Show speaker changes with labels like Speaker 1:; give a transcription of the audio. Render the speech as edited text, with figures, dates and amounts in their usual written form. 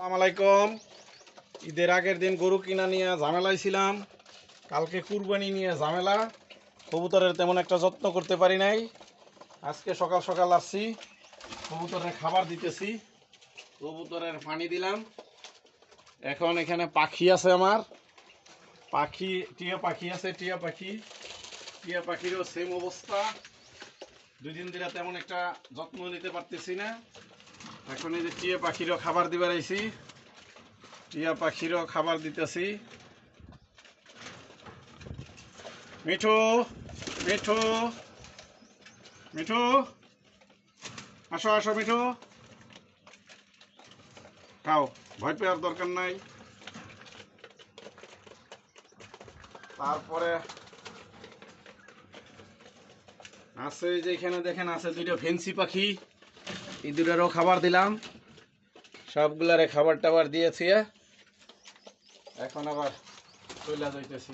Speaker 1: আসসালামু আলাইকুম। ঈদের আগের দিন গরু কিনা নিয়ে ঝামেলায় ছিলাম, কালকে কুরবানি নিয়ে ঝামেলা। কবুতরের তেমন একটা যত্ন করতে পারি নাই। আজকে সকাল সকাল আসছি, কবুতরের খাবার দিতেছি, কবুতরের পানি দিলাম। এখন এখানে পাখি আছে আমার, টিয়া পাখি আছে, টিয়া পাখিরও সেম অবস্থা। 2 দিন ধরে তেমন একটা যত্ন নিতে পারতেছি না। এখন এই যে টিয়া পাখিরও খাবার দিবার আইছি, টিয়া পাখিরও খাবার দিতেছি। মিঠু, মিঠু, মিঠু, আসো আসো মিঠু, খাও, ভয় পাওয়ার দরকার নাই। তারপরে আছে যে এখানে দেখেন আছে 2টা ফেন্সি পাখি, এই 2টারও খাবার দিলাম, সবগুলারে খাবার টাবার দিয়েছি। এখন আবার চলে যাইতেছি।